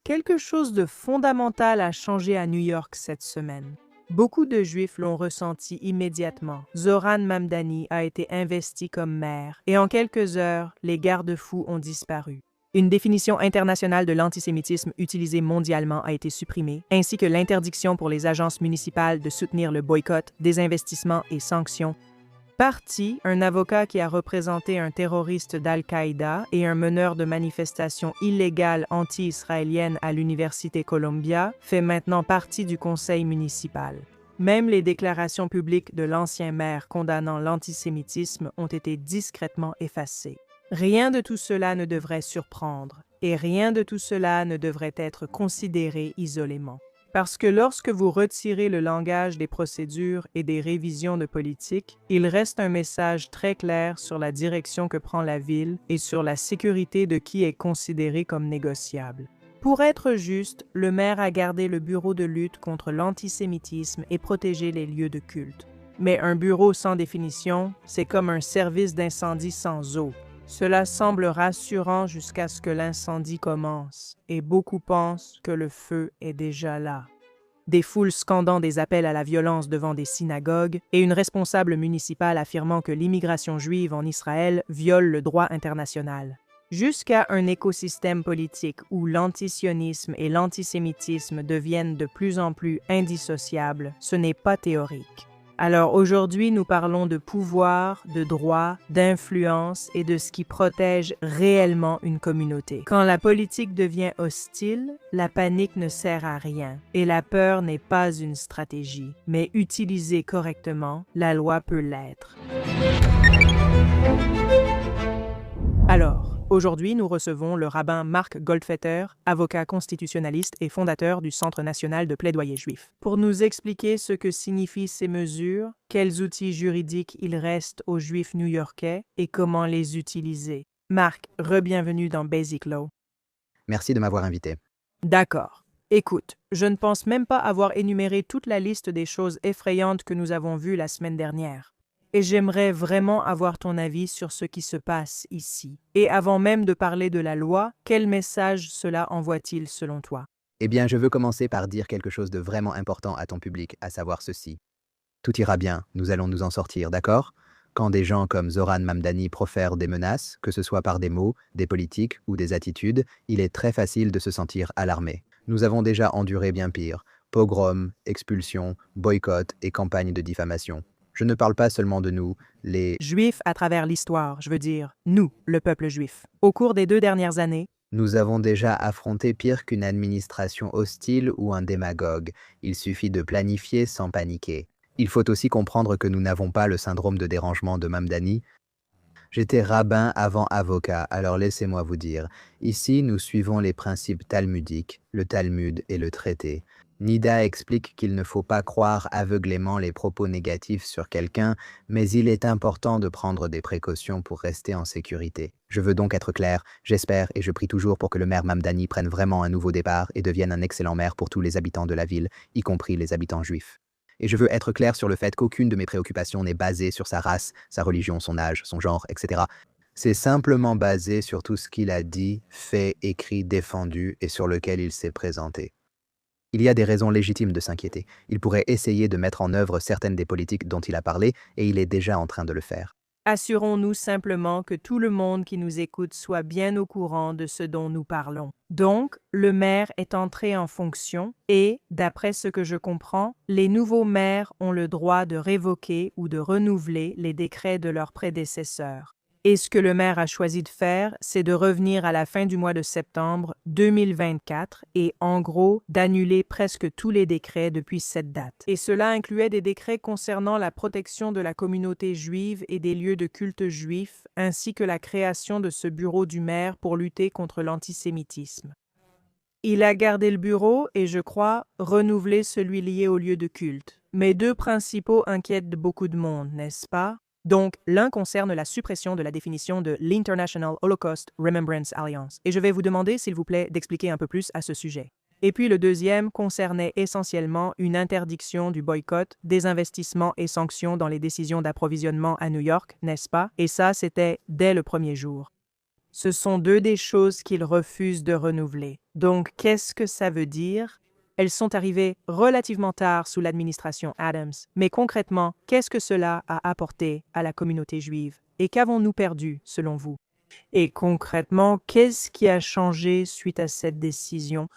Quelque chose de fondamental a changé à New York cette semaine. Beaucoup de Juifs l'ont ressenti immédiatement. Zohran Mamdani a été investi comme maire et en quelques heures, les garde-fous ont disparu. Une définition internationale de l'antisémitisme utilisée mondialement a été supprimée, ainsi que l'interdiction pour les agences municipales de soutenir le boycott, désinvestissement et sanctions. Parti, un avocat qui a représenté un terroriste d'Al-Qaïda et un meneur de manifestations illégales anti-israéliennes à l'Université Columbia, fait maintenant partie du conseil municipal. Même les déclarations publiques de l'ancien maire condamnant l'antisémitisme ont été discrètement effacées. Rien de tout cela ne devrait surprendre, et rien de tout cela ne devrait être considéré isolément. Parce que lorsque vous retirez le langage des procédures et des révisions de politique, il reste un message très clair sur la direction que prend la ville et sur la sécurité de qui est considéré comme négociable. Pour être juste, le maire a gardé le bureau de lutte contre l'antisémitisme et protégé les lieux de culte. Mais un bureau sans définition, c'est comme un service d'incendie sans eau. Cela semble rassurant jusqu'à ce que l'incendie commence, et beaucoup pensent que le feu est déjà là. Des foules scandant des appels à la violence devant des synagogues et une responsable municipale affirmant que l'immigration juive en Israël viole le droit international. Jusqu'à un écosystème politique où l'antisionisme et l'antisémitisme deviennent de plus en plus indissociables, ce n'est pas théorique. Alors aujourd'hui, nous parlons de pouvoir, de droit, d'influence et de ce qui protège réellement une communauté. Quand la politique devient hostile, la panique ne sert à rien et la peur n'est pas une stratégie, mais utilisée correctement, la loi peut l'être. Alors, aujourd'hui, nous recevons le rabbin Marc Goldfetter, avocat constitutionnaliste et fondateur du Centre national de plaidoyer juif, pour nous expliquer ce que signifient ces mesures, quels outils juridiques il reste aux Juifs new-yorkais et comment les utiliser. Marc, re-bienvenue dans Basic Law. Merci de m'avoir invité. D'accord. Écoute, je ne pense même pas avoir énuméré toute la liste des choses effrayantes que nous avons vues la semaine dernière. Et j'aimerais vraiment avoir ton avis sur ce qui se passe ici. Et avant même de parler de la loi, quel message cela envoie-t-il selon toi? Eh bien, je veux commencer par dire quelque chose de vraiment important à ton public, à savoir ceci. Tout ira bien, nous allons nous en sortir, d'accord? Quand des gens comme Zohran Mamdani profèrent des menaces, que ce soit par des mots, des politiques ou des attitudes, il est très facile de se sentir alarmé. Nous avons déjà enduré bien pire. Pogroms, expulsions, boycotts et campagnes de diffamation. Je ne parle pas seulement de nous, les Juifs à travers l'histoire, je veux dire, nous, le peuple juif. Au cours des 2 dernières années, Nous avons déjà affronté pire qu'une administration hostile ou un démagogue. Il suffit de planifier sans paniquer. Il faut aussi comprendre que nous n'avons pas le syndrome de dérangement de Mamdani. J'étais rabbin avant avocat, alors laissez-moi vous dire. Ici, nous suivons les principes talmudiques, le Talmud et le traité. Nida explique qu'il ne faut pas croire aveuglément les propos négatifs sur quelqu'un, mais il est important de prendre des précautions pour rester en sécurité. Je veux donc être clair, j'espère et je prie toujours pour que le maire Mamdani prenne vraiment un nouveau départ et devienne un excellent maire pour tous les habitants de la ville, y compris les habitants juifs. Et je veux être clair sur le fait qu'aucune de mes préoccupations n'est basée sur sa race, sa religion, son âge, son genre, etc. C'est simplement basé sur tout ce qu'il a dit, fait, écrit, défendu et sur lequel il s'est présenté. Il y a des raisons légitimes de s'inquiéter. Il pourrait essayer de mettre en œuvre certaines des politiques dont il a parlé et il est déjà en train de le faire. assurons-nous simplement que tout le monde qui nous écoute soit bien au courant de ce dont nous parlons. Donc, le maire est entré en fonction et, d'après ce que je comprends, les nouveaux maires ont le droit de révoquer ou de renouveler les décrets de leurs prédécesseurs. Et ce que le maire a choisi de faire, c'est de revenir à la fin du mois de septembre 2024 et, en gros, d'annuler presque tous les décrets depuis cette date. Et cela incluait des décrets concernant la protection de la communauté juive et des lieux de culte juifs, ainsi que la création de ce bureau du maire pour lutter contre l'antisémitisme. Il a gardé le bureau et, je crois, renouvelé celui lié aux lieux de culte. Mais 2 principaux inquiètent beaucoup de monde, n'est-ce pas? Donc, l'un concerne la suppression de la définition de l'International Holocaust Remembrance Alliance, et je vais vous demander, s'il vous plaît, d'expliquer un peu plus à ce sujet. Et puis le deuxième concernait essentiellement une interdiction du boycott, désinvestissement et sanctions dans les décisions d'approvisionnement à New York, n'est-ce pas? Et ça, c'était dès le premier jour. Ce sont 2 des choses qu'il refuse de renouveler. Donc, qu'est-ce que ça veut dire? Elles sont arrivées relativement tard sous l'administration Adams, mais concrètement, qu'est-ce que cela a apporté à la communauté juive? Et qu'avons-nous perdu, selon vous? Et concrètement, qu'est-ce qui a changé suite à cette décision?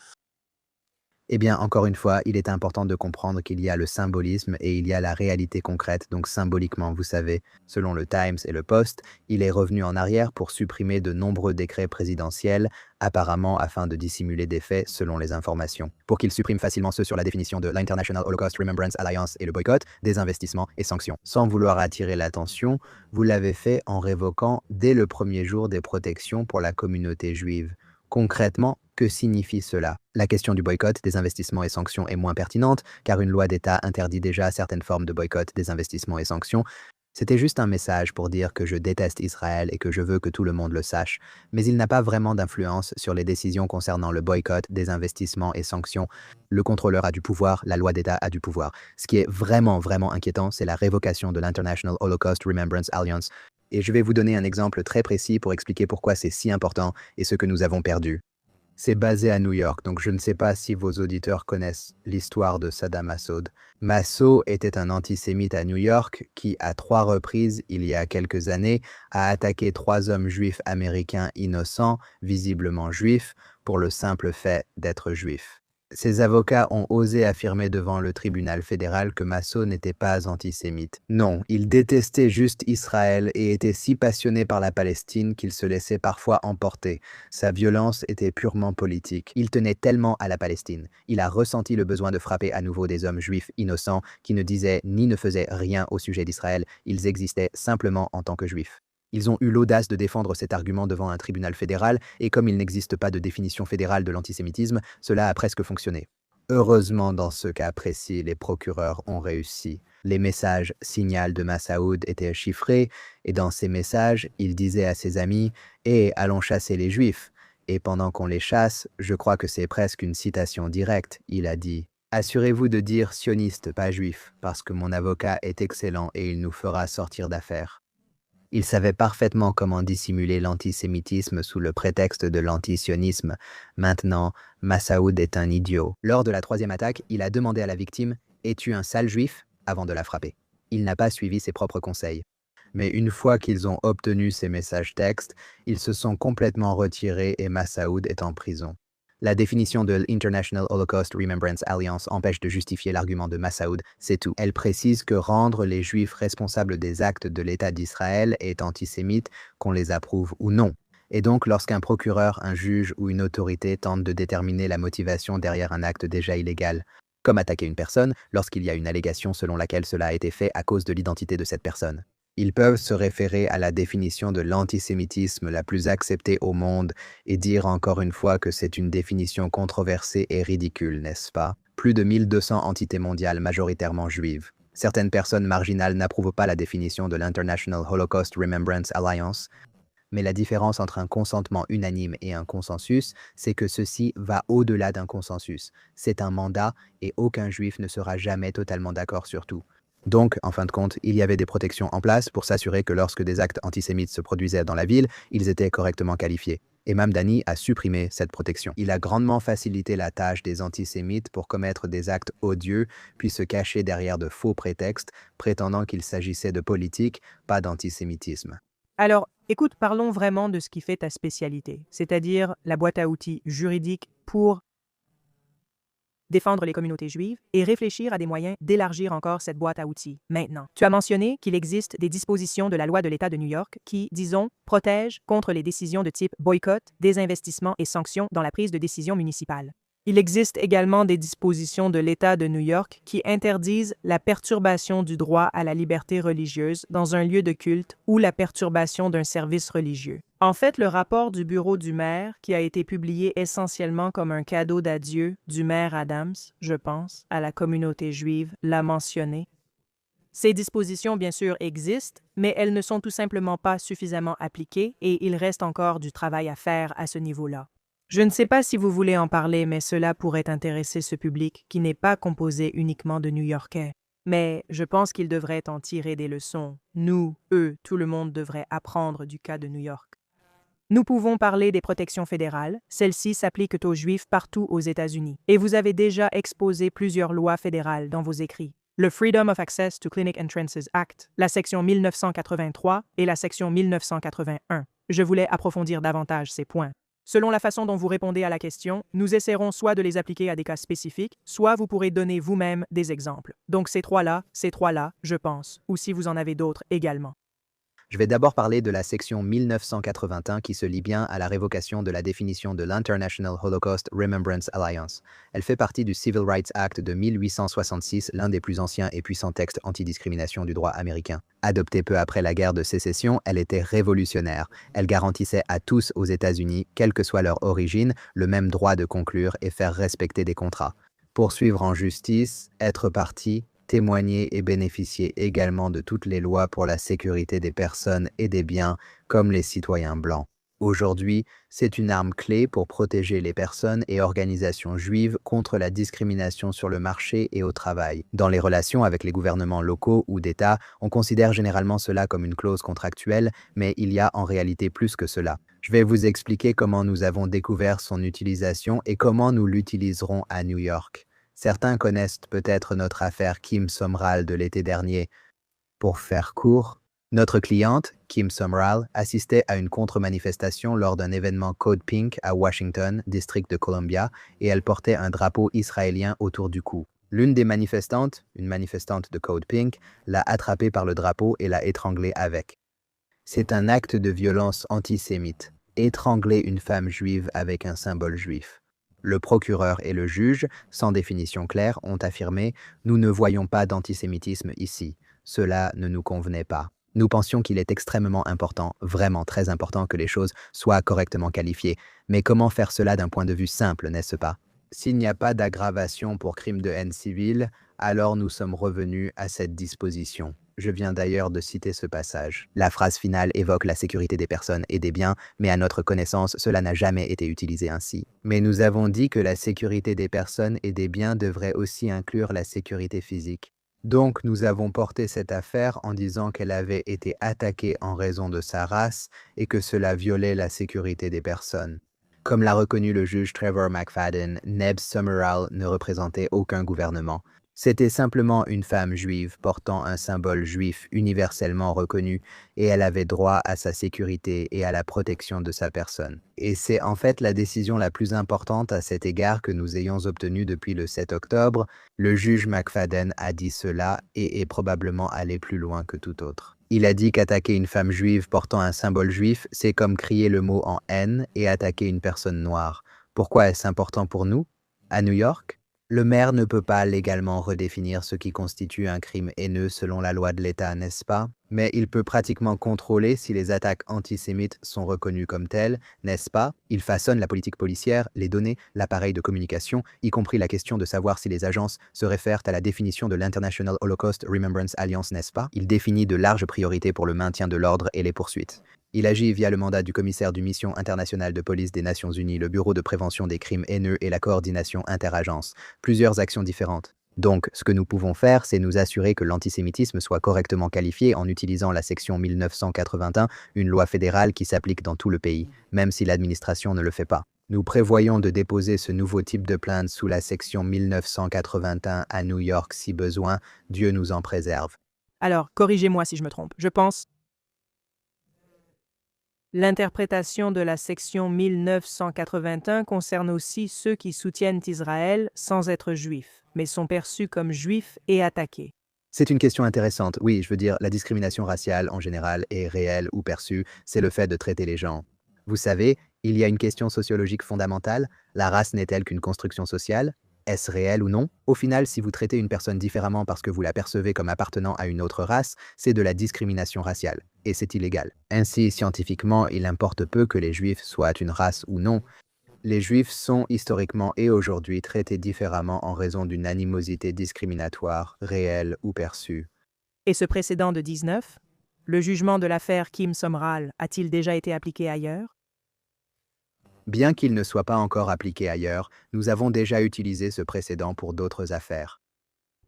Eh bien, encore une fois, il est important de comprendre qu'il y a le symbolisme et il y a la réalité concrète. Donc symboliquement, vous savez, selon le Times et le Post, il est revenu en arrière pour supprimer de nombreux décrets présidentiels, apparemment afin de dissimuler des faits selon les informations. Pour qu'il supprime facilement ceux sur la définition de l'International Holocaust Remembrance Alliance et le boycott, des investissements et sanctions. Sans vouloir attirer l'attention, vous l'avez fait en révoquant dès le premier jour des protections pour la communauté juive. Concrètement, que signifie cela? La question du boycott, des investissements et sanctions est moins pertinente, car une loi d'État interdit déjà certaines formes de boycott, des investissements et sanctions. C'était juste un message pour dire que je déteste Israël et que je veux que tout le monde le sache, mais il n'a pas vraiment d'influence sur les décisions concernant le boycott, des investissements et sanctions. Le contrôleur a du pouvoir, la loi d'État a du pouvoir. Ce qui est vraiment inquiétant, c'est la révocation de l'International Holocaust Remembrance Alliance. Et je vais vous donner un exemple très précis pour expliquer pourquoi c'est si important et ce que nous avons perdu. C'est basé à New York, donc je ne sais pas si vos auditeurs connaissent l'histoire de Saddam Massoud. Massoud était un antisémite à New York qui, à 3 reprises, il y a quelques années, a attaqué 3 hommes juifs américains innocents, visiblement juifs, pour le simple fait d'être juifs. Ses avocats ont osé affirmer devant le tribunal fédéral que Massoud n'était pas antisémite. Non, il détestait juste Israël et était si passionné par la Palestine qu'il se laissait parfois emporter. Sa violence était purement politique. Il tenait tellement à la Palestine. Il a ressenti le besoin de frapper à nouveau des hommes juifs innocents qui ne disaient ni ne faisaient rien au sujet d'Israël. Ils existaient simplement en tant que juifs. Ils ont eu l'audace de défendre cet argument devant un tribunal fédéral, et comme il n'existe pas de définition fédérale de l'antisémitisme, cela a presque fonctionné. Heureusement, dans ce cas précis, les procureurs ont réussi. Les messages signal de Massaoud étaient chiffrés, et dans ces messages, il disait à ses amis « Eh, allons chasser les Juifs !» Et pendant qu'on les chasse, je crois que c'est presque une citation directe, il a dit « Assurez-vous de dire sioniste, pas juif, parce que mon avocat est excellent et il nous fera sortir d'affaire. » Il savait parfaitement comment dissimuler l'antisémitisme sous le prétexte de l'antisionisme. Maintenant, Massaoud est un idiot. Lors de la 3e attaque, il a demandé à la victime « Es-tu un sale juif ?» avant de la frapper. Il n'a pas suivi ses propres conseils. Mais une fois qu'ils ont obtenu ces messages textes, ils se sont complètement retirés et Massaoud est en prison. La définition de l'International Holocaust Remembrance Alliance empêche de justifier l'argument de Massaoud, c'est tout. Elle précise que rendre les Juifs responsables des actes de l'État d'Israël est antisémite, qu'on les approuve ou non. Et donc, lorsqu'un procureur, un juge ou une autorité tente de déterminer la motivation derrière un acte déjà illégal, comme attaquer une personne lorsqu'il y a une allégation selon laquelle cela a été fait à cause de l'identité de cette personne, ils peuvent se référer à la définition de l'antisémitisme la plus acceptée au monde et dire encore une fois que c'est une définition controversée et ridicule, n'est-ce pas? Plus de 1200 entités mondiales majoritairement juives. Certaines personnes marginales n'approuvent pas la définition de l'International Holocaust Remembrance Alliance, mais la différence entre un consentement unanime et un consensus, c'est que ceci va au-delà d'un consensus. C'est un mandat et aucun juif ne sera jamais totalement d'accord sur tout. Donc, en fin de compte, il y avait des protections en place pour s'assurer que lorsque des actes antisémites se produisaient dans la ville, ils étaient correctement qualifiés. Et Mamdani a supprimé cette protection. Il a grandement facilité la tâche des antisémites pour commettre des actes odieux, puis se cacher derrière de faux prétextes, prétendant qu'il s'agissait de politique, pas d'antisémitisme. Alors, écoute, parlons vraiment de ce qui fait ta spécialité, c'est-à-dire la boîte à outils juridique pour défendre les communautés juives et réfléchir à des moyens d'élargir encore cette boîte à outils. Maintenant, tu as mentionné qu'il existe des dispositions de la loi de l'État de New York qui, disons, protègent contre les décisions de type boycott, désinvestissement et sanctions dans la prise de décision municipale. Il existe également des dispositions de l'État de New York qui interdisent la perturbation du droit à la liberté religieuse dans un lieu de culte ou la perturbation d'un service religieux. En fait, le rapport du bureau du maire, qui a été publié essentiellement comme un cadeau d'adieu du maire Adams, je pense, à la communauté juive, l'a mentionné. Ces dispositions, bien sûr, existent, mais elles ne sont tout simplement pas suffisamment appliquées et il reste encore du travail à faire à ce niveau-là. Je ne sais pas si vous voulez en parler, mais cela pourrait intéresser ce public qui n'est pas composé uniquement de New-Yorkais. Mais je pense qu'ils devraient en tirer des leçons. Nous, eux, tout le monde devrait apprendre du cas de New York. Nous pouvons parler des protections fédérales. Celles-ci s'appliquent aux Juifs partout aux États-Unis. Et vous avez déjà exposé plusieurs lois fédérales dans vos écrits. Le Freedom of Access to Clinic Entrances Act, la section 1983 et la section 1981. Je voulais approfondir davantage ces points. Selon la façon dont vous répondez à la question, nous essaierons soit de les appliquer à des cas spécifiques, soit vous pourrez donner vous-même des exemples. Donc ces trois-là, je pense, ou si vous en avez d'autres également. Je vais d'abord parler de la section 1981 qui se lie bien à la révocation de la définition de l'International Holocaust Remembrance Alliance. Elle fait partie du Civil Rights Act de 1866, l'un des plus anciens et puissants textes antidiscrimination du droit américain. Adoptée peu après la guerre de sécession, elle était révolutionnaire. Elle garantissait à tous aux États-Unis, quelle que soit leur origine, le même droit de conclure et faire respecter des contrats. Poursuivre en justice, être partie, témoigner et bénéficier également de toutes les lois pour la sécurité des personnes et des biens, comme les citoyens blancs. Aujourd'hui, c'est une arme clé pour protéger les personnes et organisations juives contre la discrimination sur le marché et au travail. Dans les relations avec les gouvernements locaux ou d'État, on considère généralement cela comme une clause contractuelle, mais il y a en réalité plus que cela. Je vais vous expliquer comment nous avons découvert son utilisation et comment nous l'utiliserons à New York. Certains connaissent peut-être notre affaire Kim Sumrall de l'été dernier. Pour faire court, notre cliente, Kim Sumrall, assistait à une contre-manifestation lors d'un événement Code Pink à Washington, district de Columbia, et elle portait un drapeau israélien autour du cou. L'une des manifestantes, une manifestante de Code Pink, l'a attrapée par le drapeau et l'a étranglée avec. C'est un acte de violence antisémite, étrangler une femme juive avec un symbole juif. Le procureur et le juge, sans définition claire, ont affirmé « Nous ne voyons pas d'antisémitisme ici. Cela ne nous convenait pas. » Nous pensions qu'il est extrêmement important, vraiment très important que les choses soient correctement qualifiées. Mais comment faire cela d'un point de vue simple, n'est-ce pas? S'il n'y a pas d'aggravation pour crime de haine civile, alors nous sommes revenus à cette disposition. Je viens d'ailleurs de citer ce passage. La phrase finale évoque la sécurité des personnes et des biens, mais à notre connaissance, cela n'a jamais été utilisé ainsi. Mais nous avons dit que la sécurité des personnes et des biens devrait aussi inclure la sécurité physique. Donc nous avons porté cette affaire en disant qu'elle avait été attaquée en raison de sa race et que cela violait la sécurité des personnes. Comme l'a reconnu le juge Trevor McFadden, Neb Summerall ne représentait aucun gouvernement. C'était simplement une femme juive portant un symbole juif universellement reconnu et elle avait droit à sa sécurité et à la protection de sa personne. Et c'est en fait la décision la plus importante à cet égard que nous ayons obtenue depuis le 7 octobre. Le juge McFadden a dit cela et est probablement allé plus loin que tout autre. Il a dit qu'attaquer une femme juive portant un symbole juif, c'est comme crier le mot en haine et attaquer une personne noire. Pourquoi est-ce important pour nous? À New York? Le maire ne peut pas légalement redéfinir ce qui constitue un crime haineux selon la loi de l'État, n'est-ce pas? Mais il peut pratiquement contrôler si les attaques antisémites sont reconnues comme telles, n'est-ce pas? Il façonne la politique policière, les données, l'appareil de communication, y compris la question de savoir si les agences se réfèrent à la définition de l'International Holocaust Remembrance Alliance, n'est-ce pas? Il définit de larges priorités pour le maintien de l'ordre et les poursuites. Il agit via le mandat du commissaire du Mission internationale de police des Nations Unies, le Bureau de prévention des crimes haineux et la coordination interagences. Plusieurs actions différentes. Donc, ce que nous pouvons faire, c'est nous assurer que l'antisémitisme soit correctement qualifié en utilisant la section 1981, une loi fédérale qui s'applique dans tout le pays, même si l'administration ne le fait pas. Nous prévoyons de déposer ce nouveau type de plainte sous la section 1981 à New York si besoin. Dieu nous en préserve. Alors, corrigez-moi si je me trompe. Je pense l'interprétation de la section 1981 concerne aussi ceux qui soutiennent Israël sans être juifs, mais sont perçus comme juifs et attaqués. C'est une question intéressante. Oui, je veux dire, la discrimination raciale en général est réelle ou perçue, c'est le fait de traiter les gens. Vous savez, il y a une question sociologique fondamentale. La race n'est-elle qu'une construction sociale? Est-ce réel ou non? Au final, si vous traitez une personne différemment parce que vous la percevez comme appartenant à une autre race, c'est de la discrimination raciale, et c'est illégal. Ainsi, scientifiquement, il importe peu que les Juifs soient une race ou non. Les Juifs sont historiquement et aujourd'hui traités différemment en raison d'une animosité discriminatoire, réelle ou perçue. Et ce précédent de 19, le jugement de l'affaire Kim Sumrall a-t-il déjà été appliqué ailleurs? Bien qu'il ne soit pas encore appliqué ailleurs, nous avons déjà utilisé ce précédent pour d'autres affaires.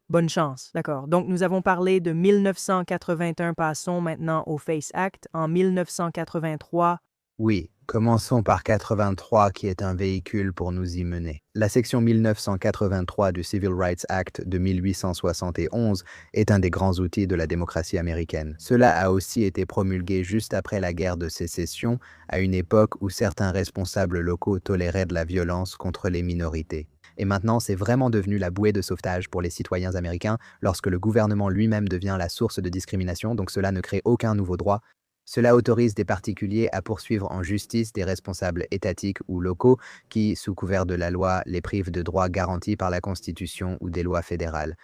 Bonne chance, d'accord. Donc nous avons parlé de 1981, passons maintenant au FACE Act en 1983. Oui, commençons par 83 qui est un véhicule pour nous y mener. La section 1983 du Civil Rights Act de 1871 est un des grands outils de la démocratie américaine. Cela a aussi été promulgué juste après la guerre de sécession, à une époque où certains responsables locaux toléraient de la violence contre les minorités. Et maintenant, c'est vraiment devenu la bouée de sauvetage pour les citoyens américains lorsque le gouvernement lui-même devient la source de discrimination, donc cela ne crée aucun nouveau droit. Cela autorise des particuliers à poursuivre en justice des responsables étatiques ou locaux qui, sous couvert de la loi, les privent de droits garantis par la Constitution ou des lois fédérales.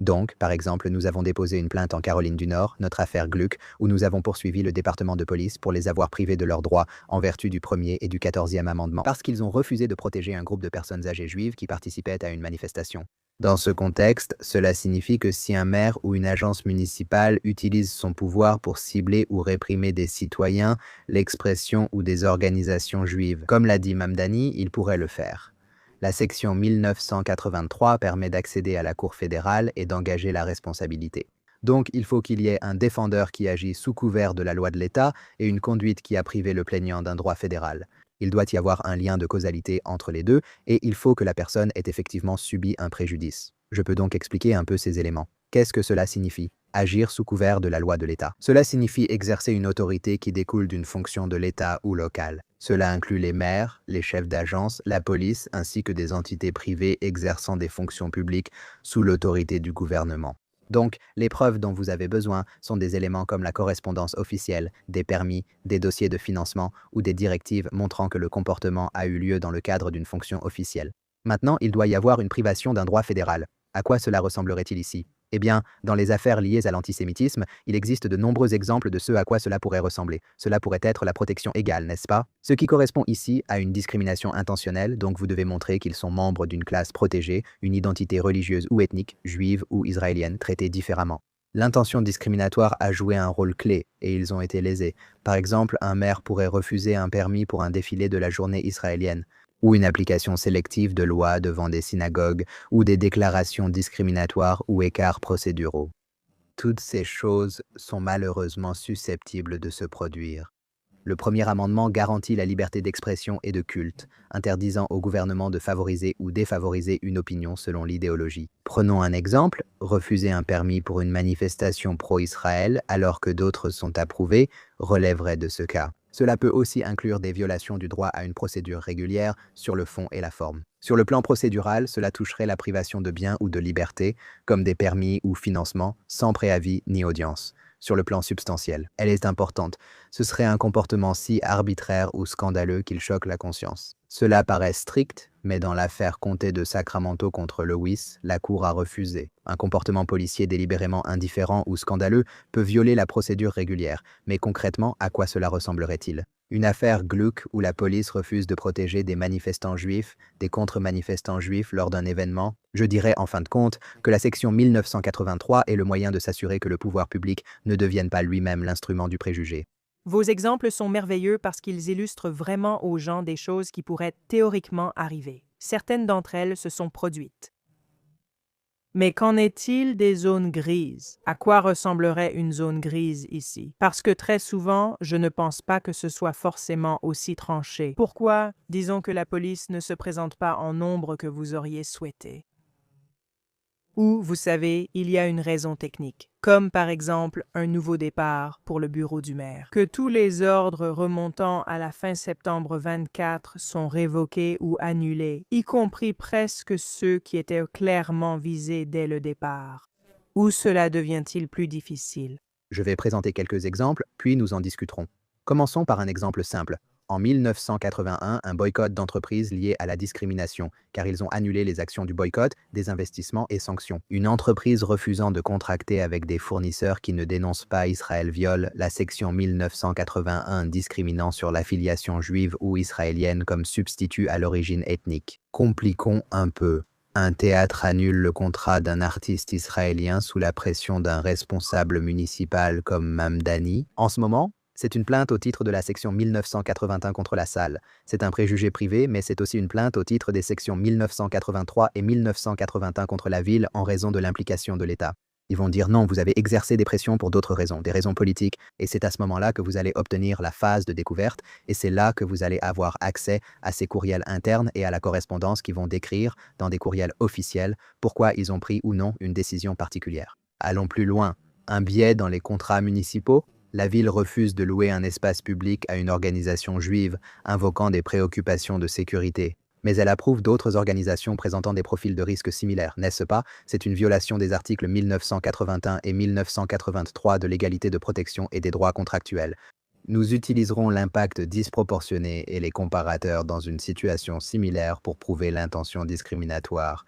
Donc, par exemple, nous avons déposé une plainte en Caroline du Nord, notre affaire Gluck, où nous avons poursuivi le département de police pour les avoir privés de leurs droits en vertu du 1er et du 14e amendement, parce qu'ils ont refusé de protéger un groupe de personnes âgées juives qui participaient à une manifestation. Dans ce contexte, cela signifie que si un maire ou une agence municipale utilise son pouvoir pour cibler ou réprimer des citoyens, l'expression ou des organisations juives, comme l'a dit Mamdani, il pourrait le faire. La section 1983 permet d'accéder à la Cour fédérale et d'engager la responsabilité. Donc, il faut qu'il y ait un défendeur qui agit sous couvert de la loi de l'État et une conduite qui a privé le plaignant d'un droit fédéral. Il doit y avoir un lien de causalité entre les deux et il faut que la personne ait effectivement subi un préjudice. Je peux donc expliquer un peu ces éléments. Qu'est-ce que cela signifie ? Agir sous couvert de la loi de l'État. Cela signifie exercer une autorité qui découle d'une fonction de l'État ou locale. Cela inclut les maires, les chefs d'agence, la police, ainsi que des entités privées exerçant des fonctions publiques sous l'autorité du gouvernement. Donc, les preuves dont vous avez besoin sont des éléments comme la correspondance officielle, des permis, des dossiers de financement ou des directives montrant que le comportement a eu lieu dans le cadre d'une fonction officielle. Maintenant, il doit y avoir une privation d'un droit fédéral. À quoi cela ressemblerait-il ici ? Eh bien, dans les affaires liées à l'antisémitisme, il existe de nombreux exemples de ce à quoi cela pourrait ressembler. Cela pourrait être la protection égale, n'est-ce pas? Ce qui correspond ici à une discrimination intentionnelle, donc vous devez montrer qu'ils sont membres d'une classe protégée, une identité religieuse ou ethnique, juive ou israélienne, traitée différemment. L'intention discriminatoire a joué un rôle clé et ils ont été lésés. Par exemple, un maire pourrait refuser un permis pour un défilé de la journée israélienne, ou une application sélective de lois devant des synagogues, ou des déclarations discriminatoires ou écarts procéduraux. Toutes ces choses sont malheureusement susceptibles de se produire. Le premier amendement garantit la liberté d'expression et de culte, interdisant au gouvernement de favoriser ou défavoriser une opinion selon l'idéologie. Prenons un exemple, refuser un permis pour une manifestation pro-Israël alors que d'autres sont approuvées relèverait de ce cas. Cela peut aussi inclure des violations du droit à une procédure régulière sur le fond et la forme. Sur le plan procédural, cela toucherait la privation de biens ou de liberté, comme des permis ou financements, sans préavis ni audience. Sur le plan substantiel, elle est importante. Ce serait un comportement si arbitraire ou scandaleux qu'il choque la conscience. Cela paraît strict, mais dans l'affaire Comté de Sacramento contre Lewis, la Cour a refusé. Un comportement policier délibérément indifférent ou scandaleux peut violer la procédure régulière, mais concrètement, à quoi cela ressemblerait-il ? Une affaire Gluck où la police refuse de protéger des manifestants juifs, des contre-manifestants juifs lors d'un événement. Je dirais en fin de compte que la section 1983 est le moyen de s'assurer que le pouvoir public ne devienne pas lui-même l'instrument du préjugé. Vos exemples sont merveilleux parce qu'ils illustrent vraiment aux gens des choses qui pourraient théoriquement arriver. Certaines d'entre elles se sont produites. Mais qu'en est-il des zones grises? À quoi ressemblerait une zone grise ici? Parce que très souvent, je ne pense pas que ce soit forcément aussi tranché. Pourquoi? Disons que la police ne se présente pas en nombre que vous auriez souhaité. Ou, vous savez, il y a une raison technique, comme par exemple un nouveau départ pour le bureau du maire. Que tous les ordres remontant à la fin septembre 24 sont révoqués ou annulés, y compris presque ceux qui étaient clairement visés dès le départ. Ou cela devient-il plus difficile? Je vais présenter quelques exemples, puis nous en discuterons. Commençons par un exemple simple. En 1981, un boycott d'entreprises lié à la discrimination, car ils ont annulé les actions du boycott, des investissements et sanctions. Une entreprise refusant de contracter avec des fournisseurs qui ne dénoncent pas Israël viole la section 1981 discriminant sur l'affiliation juive ou israélienne comme substitut à l'origine ethnique. Compliquons un peu. Un théâtre annule le contrat d'un artiste israélien sous la pression d'un responsable municipal comme Mamdani. En ce moment, c'est une plainte au titre de la section 1981 contre la salle. C'est un préjugé privé, mais c'est aussi une plainte au titre des sections 1983 et 1981 contre la ville en raison de l'implication de l'État. Ils vont dire non, vous avez exercé des pressions pour d'autres raisons, des raisons politiques, et c'est à ce moment-là que vous allez obtenir la phase de découverte, et c'est là que vous allez avoir accès à ces courriels internes et à la correspondance qui vont décrire, dans des courriels officiels, pourquoi ils ont pris ou non une décision particulière. Allons plus loin. Un biais dans les contrats municipaux. La ville refuse de louer un espace public à une organisation juive, invoquant des préoccupations de sécurité. Mais elle approuve d'autres organisations présentant des profils de risque similaires, n'est-ce pas? C'est une violation des articles 1981 et 1983 de l'égalité de protection et des droits contractuels. Nous utiliserons l'impact disproportionné et les comparateurs dans une situation similaire pour prouver l'intention discriminatoire.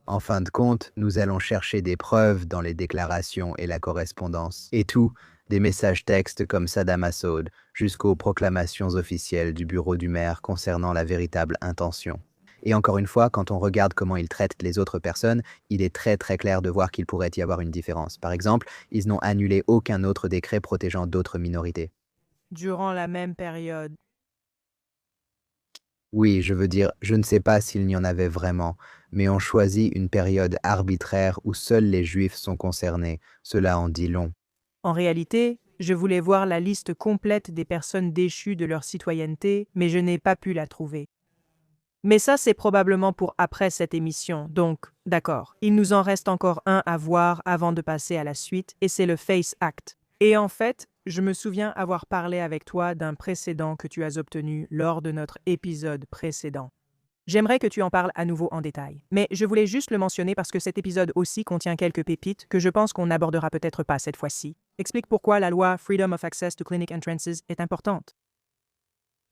En fin de compte, nous allons chercher des preuves dans les déclarations et la correspondance. Et tout, des messages textes comme Saddam Massoud, jusqu'aux proclamations officielles du bureau du maire concernant la véritable intention. Et encore une fois, quand on regarde comment ils traitent les autres personnes, il est très très clair de voir qu'il pourrait y avoir une différence. Par exemple, ils n'ont annulé aucun autre décret protégeant d'autres minorités. Durant la même période. Oui, je veux dire, je ne sais pas s'il n'y en avait vraiment, mais on choisit une période arbitraire où seuls les Juifs sont concernés. Cela en dit long. En réalité, je voulais voir la liste complète des personnes déchues de leur citoyenneté, mais je n'ai pas pu la trouver. Mais ça, c'est probablement pour après cette émission, donc, d'accord. Il nous en reste encore un à voir avant de passer à la suite, et c'est le Face Act. Et en fait, je me souviens avoir parlé avec toi d'un précédent que tu as obtenu lors de notre épisode précédent. J'aimerais que tu en parles à nouveau en détail, mais je voulais juste le mentionner parce que cet épisode aussi contient quelques pépites que je pense qu'on n'abordera peut-être pas cette fois-ci. Explique pourquoi la loi Freedom of Access to Clinic Entrances est importante.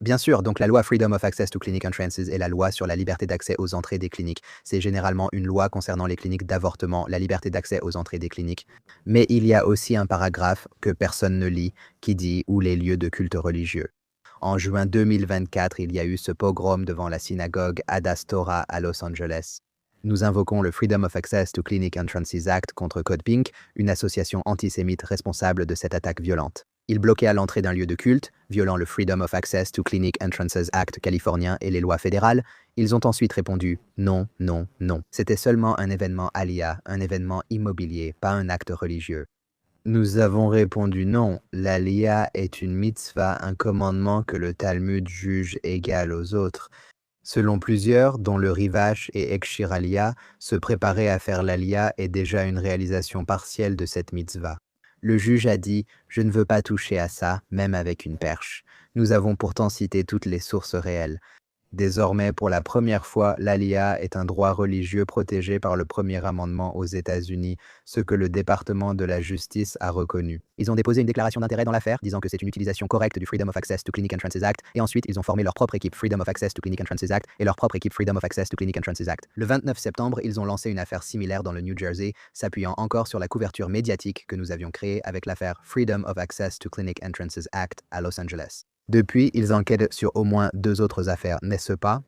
Bien sûr, donc la loi Freedom of Access to Clinic Entrances est la loi sur la liberté d'accès aux entrées des cliniques. C'est généralement une loi concernant les cliniques d'avortement, la liberté d'accès aux entrées des cliniques. Mais il y a aussi un paragraphe que personne ne lit qui dit où les lieux de culte religieux. En juin 2024, il y a eu ce pogrom devant la synagogue Hadass Torah à Los Angeles. Nous invoquons le Freedom of Access to Clinic Entrances Act contre Code Pink, une association antisémite responsable de cette attaque violente. Ils bloquaient à l'entrée d'un lieu de culte, violant le Freedom of Access to Clinic Entrances Act californien et les lois fédérales. Ils ont ensuite répondu non, non, non. C'était seulement un événement alia, un événement immobilier, pas un acte religieux. Nous avons répondu non, l'alia est une mitzvah, un commandement que le Talmud juge égal aux autres. Selon plusieurs, dont le Rivash et Ekshir Alia, se préparer à faire l'alia est déjà une réalisation partielle de cette mitzvah. Le juge a dit « Je ne veux pas toucher à ça, même avec une perche ». Nous avons pourtant cité toutes les sources réelles. Désormais, pour la première fois, l'ALIA est un droit religieux protégé par le premier amendement aux États-Unis, ce que le département de la justice a reconnu. Ils ont déposé une déclaration d'intérêt dans l'affaire, disant que c'est une utilisation correcte du Freedom of Access to Clinic Entrances Act, et ensuite ils ont formé leur propre équipe Freedom of Access to Clinic Entrances Act et leur propre équipe Freedom of Access to Clinic Entrances Act. Le 29 septembre, ils ont lancé une affaire similaire dans le New Jersey, s'appuyant encore sur la couverture médiatique que nous avions créée avec l'affaire Freedom of Access to Clinic Entrances Act à Los Angeles. Depuis, ils enquêtent sur au moins 2 autres affaires, n'est-ce pas?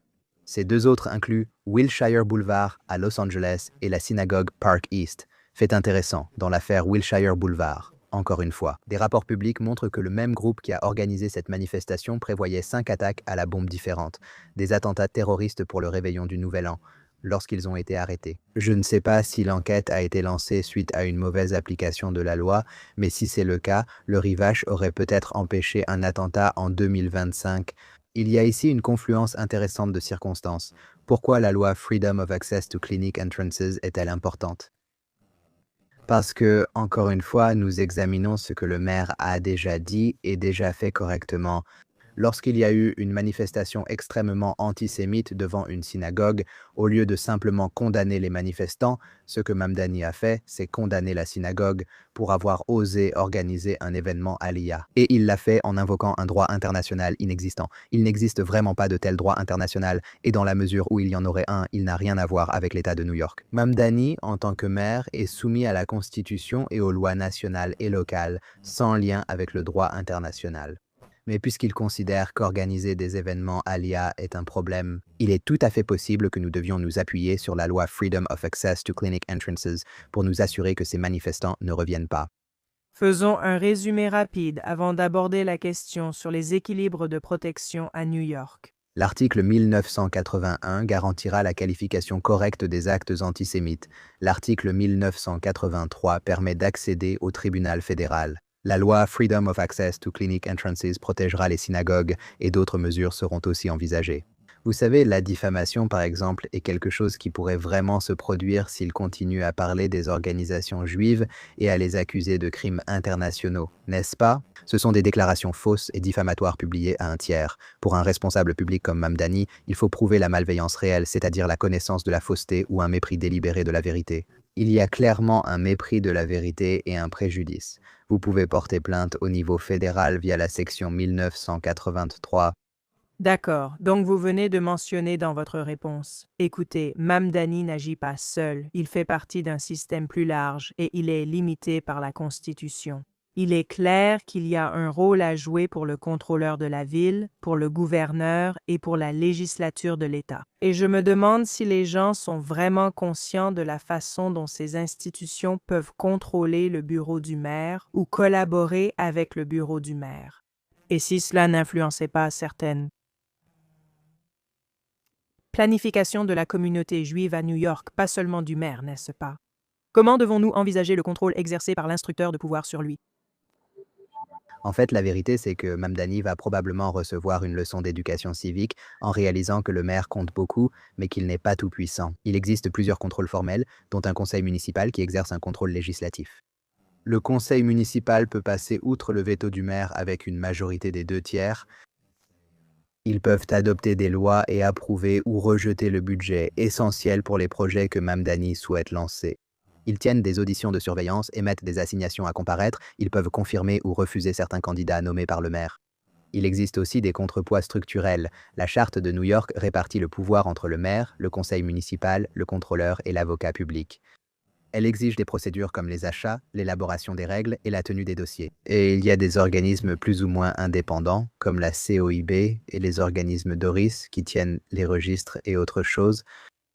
Ces 2 autres incluent Wilshire Boulevard à Los Angeles et la synagogue Park East. Fait intéressant, dans l'affaire Wilshire Boulevard, encore une fois, des rapports publics montrent que le même groupe qui a organisé cette manifestation prévoyait 5 attaques à la bombe différentes, des attentats terroristes pour le réveillon du Nouvel An, lorsqu'ils ont été arrêtés. Je ne sais pas si l'enquête a été lancée suite à une mauvaise application de la loi, mais si c'est le cas, le Rivash aurait peut-être empêché un attentat en 2025. Il y a ici une confluence intéressante de circonstances. Pourquoi la loi Freedom of Access to Clinic Entrances est-elle importante? Parce que, encore une fois, nous examinons ce que le maire a déjà dit et déjà fait correctement. Lorsqu'il y a eu une manifestation extrêmement antisémite devant une synagogue, au lieu de simplement condamner les manifestants, ce que Mamdani a fait, c'est condamner la synagogue pour avoir osé organiser un événement aliyah. Et il l'a fait en invoquant un droit international inexistant. Il n'existe vraiment pas de tel droit international, et dans la mesure où il y en aurait un, il n'a rien à voir avec l'État de New York. Mamdani, en tant que maire, est soumis à la Constitution et aux lois nationales et locales, sans lien avec le droit international. Mais puisqu'il considère qu'organiser des événements alia est un problème, il est tout à fait possible que nous devions nous appuyer sur la loi Freedom of Access to Clinic Entrances pour nous assurer que ces manifestants ne reviennent pas. Faisons un résumé rapide avant d'aborder la question sur les équilibres de protection à New York. L'article 1981 garantira la qualification correcte des actes antisémites. L'article 1983 permet d'accéder au tribunal fédéral. La loi Freedom of Access to Clinic Entrances protégera les synagogues et d'autres mesures seront aussi envisagées. Vous savez, la diffamation, par exemple, est quelque chose qui pourrait vraiment se produire s'il continue à parler des organisations juives et à les accuser de crimes internationaux, n'est-ce pas? Ce sont des déclarations fausses et diffamatoires publiées à un tiers. Pour un responsable public comme Mamdani, il faut prouver la malveillance réelle, c'est-à-dire la connaissance de la fausseté ou un mépris délibéré de la vérité. Il y a clairement un mépris de la vérité et un préjudice. Vous pouvez porter plainte au niveau fédéral via la section 1983. D'accord, donc vous venez de mentionner dans votre réponse. Écoutez, Mamdani n'agit pas seul, il fait partie d'un système plus large et il est limité par la Constitution. Il est clair qu'il y a un rôle à jouer pour le contrôleur de la ville, pour le gouverneur et pour la législature de l'État. Et je me demande si les gens sont vraiment conscients de la façon dont ces institutions peuvent contrôler le bureau du maire ou collaborer avec le bureau du maire. Et si cela n'influençait pas certaines planification de la communauté juive à New York, pas seulement du maire, n'est-ce pas? Comment devons-nous envisager le contrôle exercé par l'instructeur de pouvoir sur lui? En fait, la vérité, c'est que Mamdani va probablement recevoir une leçon d'éducation civique en réalisant que le maire compte beaucoup, mais qu'il n'est pas tout-puissant. Il existe plusieurs contrôles formels, dont un conseil municipal qui exerce un contrôle législatif. Le conseil municipal peut passer outre le veto du maire avec une majorité des 2 tiers. Ils peuvent adopter des lois et approuver ou rejeter le budget, essentiel pour les projets que Mamdani souhaite lancer. Ils tiennent des auditions de surveillance, émettent des assignations à comparaître, ils peuvent confirmer ou refuser certains candidats nommés par le maire. Il existe aussi des contrepoids structurels. La charte de New York répartit le pouvoir entre le maire, le conseil municipal, le contrôleur et l'avocat public. Elle exige des procédures comme les achats, l'élaboration des règles et la tenue des dossiers. Et il y a des organismes plus ou moins indépendants, comme la COIB et les organismes DORIS qui tiennent les registres et autres choses.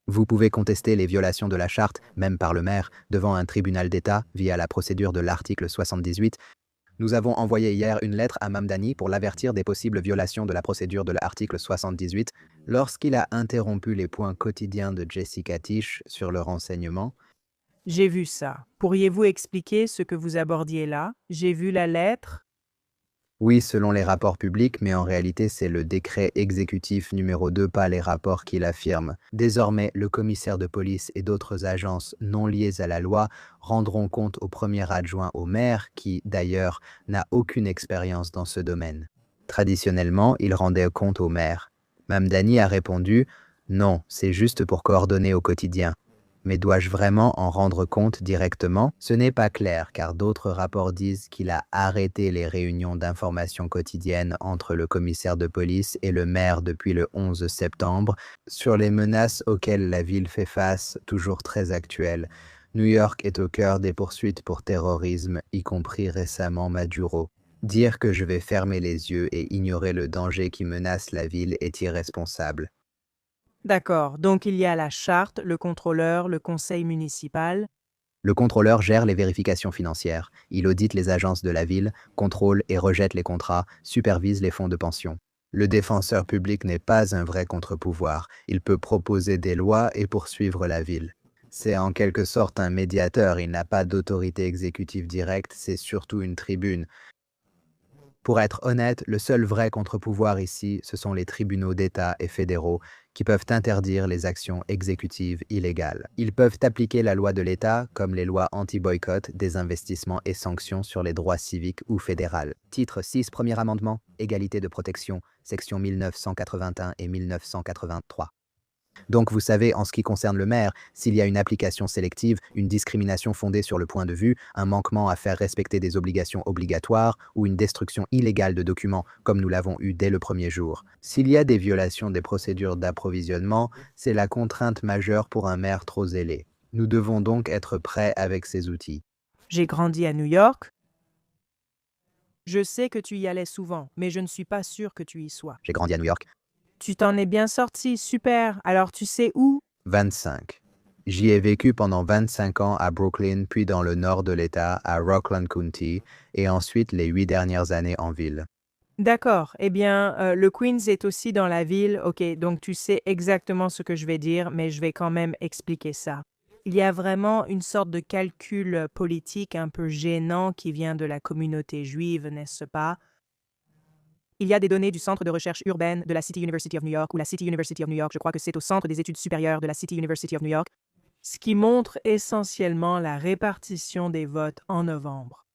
Vous pouvez contester les violations de la charte, même par le maire, devant un tribunal d'État via la procédure de l'article 78. Nous avons envoyé hier une lettre à Mamdani pour l'avertir des possibles violations de la procédure de l'article 78 lorsqu'il a interrompu les points quotidiens de Jessica Tisch sur le renseignement. J'ai vu ça. Pourriez-vous expliquer ce que vous abordiez là? J'ai vu la lettre. Oui, selon les rapports publics, mais en réalité, c'est le décret exécutif numéro 2, pas les rapports qui l'affirment. Désormais, le commissaire de police et d'autres agences non liées à la loi rendront compte au premier adjoint au maire, qui, d'ailleurs, n'a aucune expérience dans ce domaine. Traditionnellement, il rendait compte au maire. Mamdani a répondu « Non, c'est juste pour coordonner au quotidien ». Mais dois-je vraiment en rendre compte directement? Ce n'est pas clair, car d'autres rapports disent qu'il a arrêté les réunions d'information quotidiennes entre le commissaire de police et le maire depuis le 11 septembre sur les menaces auxquelles la ville fait face, toujours très actuelles. New York est au cœur des poursuites pour terrorisme, y compris récemment Maduro. Dire que je vais fermer les yeux et ignorer le danger qui menace la ville est irresponsable. D'accord, donc il y a la charte, le contrôleur, le conseil municipal. Le contrôleur gère les vérifications financières. Il audite les agences de la ville, contrôle et rejette les contrats, supervise les fonds de pension. Le défenseur public n'est pas un vrai contre-pouvoir. Il peut proposer des lois et poursuivre la ville. C'est en quelque sorte un médiateur. Il n'a pas d'autorité exécutive directe, c'est surtout une tribune. Pour être honnête, le seul vrai contre-pouvoir ici, ce sont les tribunaux d'État et fédéraux qui peuvent interdire les actions exécutives illégales. Ils peuvent appliquer la loi de l'État, comme les lois anti-boycott, des investissements et sanctions sur les droits civiques ou fédérales. Titre 6, premier amendement, égalité de protection, section 1981 et 1983. Donc vous savez, en ce qui concerne le maire, s'il y a une application sélective, une discrimination fondée sur le point de vue, un manquement à faire respecter des obligations obligatoires ou une destruction illégale de documents, comme nous l'avons eu dès le premier jour. S'il y a des violations des procédures d'approvisionnement, c'est la contrainte majeure pour un maire trop zélé. Nous devons donc être prêts avec ces outils. J'ai grandi à New York. Je sais que tu y allais souvent, mais je ne suis pas sûr que tu y sois. J'ai grandi à New York. Tu t'en es bien sorti, super. Alors tu sais où? 25. J'y ai vécu pendant 25 ans à Brooklyn, puis dans le nord de l'État, à Rockland County, et ensuite les 8 dernières années en ville. D'accord. Eh bien, le Queens est aussi dans la ville. OK, donc tu sais exactement ce que je vais dire, mais je vais quand même expliquer ça. Il y a vraiment une sorte de calcul politique un peu gênant qui vient de la communauté juive, n'est-ce pas? Il y a des données du Centre de recherche urbaine de la City University of New York ou la City University of New York, je crois que c'est au Centre des études supérieures de la City University of New York, ce qui montre essentiellement la répartition des votes en novembre.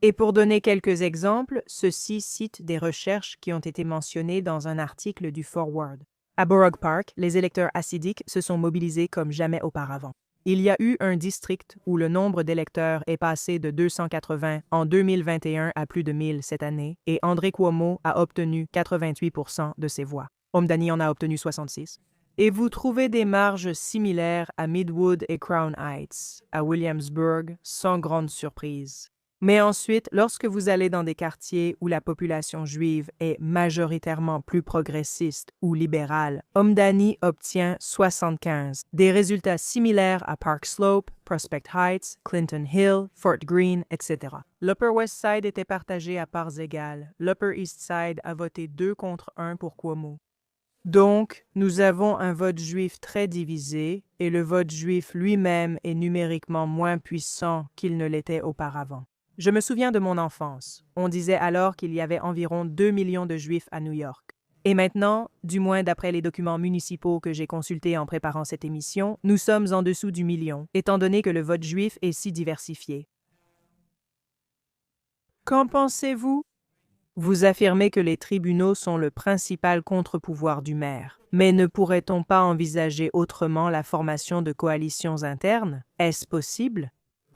Et pour donner quelques exemples, ceux-ci citent des recherches qui ont été mentionnées dans un article du Forward. À Borough Park, les électeurs hassidiques se sont mobilisés comme jamais auparavant. Il y a eu un district où le nombre d'électeurs est passé de 280 en 2021 à plus de 1000 cette année, et André Cuomo a obtenu 88% de ses voix. Omdani en a obtenu 66. Et vous trouvez des marges similaires à Midwood et Crown Heights, à Williamsburg, sans grande surprise. Mais ensuite, lorsque vous allez dans des quartiers où la population juive est majoritairement plus progressiste ou libérale, Omdani obtient 75, des résultats similaires à Park Slope, Prospect Heights, Clinton Hill, Fort Greene, etc. L'Upper West Side était partagé à parts égales. L'Upper East Side a voté 2 contre 1 pour Cuomo. Donc, nous avons un vote juif très divisé et le vote juif lui-même est numériquement moins puissant qu'il ne l'était auparavant. Je me souviens de mon enfance. On disait alors qu'il y avait environ 2 millions de Juifs à New York. Et maintenant, du moins d'après les documents municipaux que j'ai consultés en préparant cette émission, nous sommes en dessous du million, étant donné que le vote juif est si diversifié. Qu'en pensez-vous? Vous affirmez que les tribunaux sont le principal contre-pouvoir du maire. Mais ne pourrait-on pas envisager autrement la formation de coalitions internes? Est-ce possible?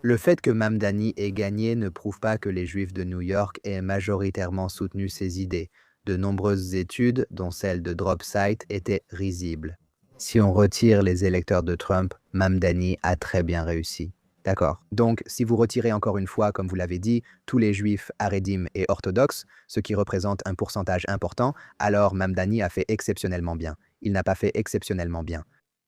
Le fait que Mamdani ait gagné ne prouve pas que les Juifs de New York aient majoritairement soutenu ses idées. De nombreuses études, dont celle de Dropsite, étaient risibles. Si on retire les électeurs de Trump, Mamdani a très bien réussi. D'accord. Donc, si vous retirez encore une fois, comme vous l'avez dit, tous les Juifs haredim et orthodoxes, ce qui représente un pourcentage important, alors Mamdani a fait exceptionnellement bien. Il n'a pas fait exceptionnellement bien.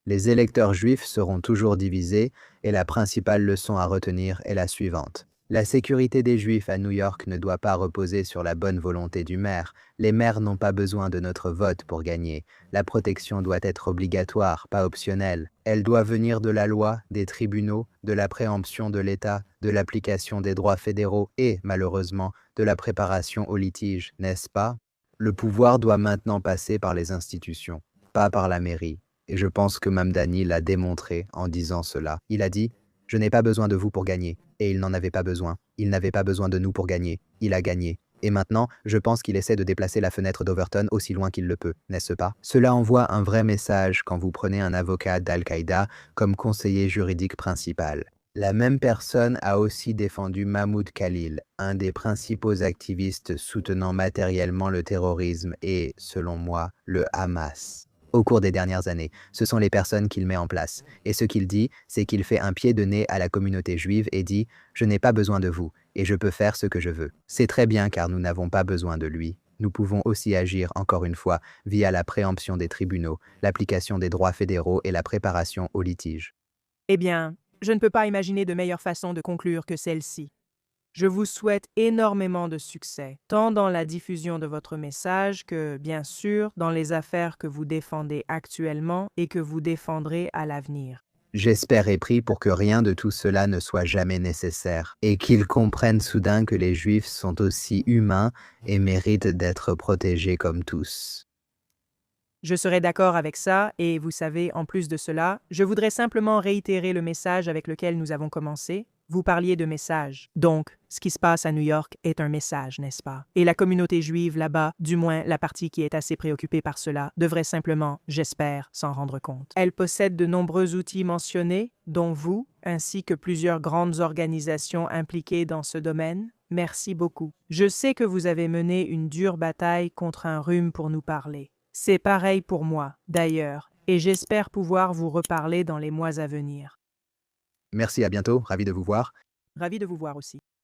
Les électeurs juifs seront toujours divisés et la principale leçon à retenir est la suivante. La sécurité des Juifs à New York ne doit pas reposer sur la bonne volonté du maire. Les maires n'ont pas besoin de notre vote pour gagner. La protection doit être obligatoire, pas optionnelle. Elle doit venir de la loi, des tribunaux, de la préemption de l'État, de l'application des droits fédéraux et, malheureusement, de la préparation au litige, n'est-ce pas? Le pouvoir doit maintenant passer par les institutions, pas par la mairie. Et je pense que Mamdani l'a démontré en disant cela. Il a dit « Je n'ai pas besoin de vous pour gagner ». Et il n'en avait pas besoin. Il n'avait pas besoin de nous pour gagner. Il a gagné. Et maintenant, je pense qu'il essaie de déplacer la fenêtre d'Overton aussi loin qu'il le peut, n'est-ce pas? Cela envoie un vrai message quand vous prenez un avocat d'Al-Qaïda comme conseiller juridique principal. La même personne a aussi défendu Mahmoud Khalil, un des principaux activistes soutenant matériellement le terrorisme et, selon moi, le Hamas. Au cours des dernières années, ce sont les personnes qu'il met en place. Et ce qu'il dit, c'est qu'il fait un pied de nez à la communauté juive et dit « Je n'ai pas besoin de vous, et je peux faire ce que je veux ». C'est très bien car nous n'avons pas besoin de lui. Nous pouvons aussi agir, encore une fois, via la préemption des tribunaux, l'application des droits fédéraux et la préparation au litige. Eh bien, je ne peux pas imaginer de meilleure façon de conclure que celle-ci. Je vous souhaite énormément de succès, tant dans la diffusion de votre message que, bien sûr, dans les affaires que vous défendez actuellement et que vous défendrez à l'avenir. J'espère et prie pour que rien de tout cela ne soit jamais nécessaire, et qu'ils comprennent soudain que les Juifs sont aussi humains et méritent d'être protégés comme tous. Je serai d'accord avec ça, et vous savez, en plus de cela, je voudrais simplement réitérer le message avec lequel nous avons commencé. Vous parliez de message. Donc, ce qui se passe à New York est un message, n'est-ce pas? Et la communauté juive là-bas, du moins la partie qui est assez préoccupée par cela, devrait simplement, j'espère, s'en rendre compte. Elle possède de nombreux outils mentionnés, dont vous, ainsi que plusieurs grandes organisations impliquées dans ce domaine. Merci beaucoup. Je sais que vous avez mené une dure bataille contre un rhume pour nous parler. C'est pareil pour moi, d'ailleurs, et j'espère pouvoir vous reparler dans les mois à venir. Merci, à bientôt, ravi de vous voir. Ravi de vous voir aussi.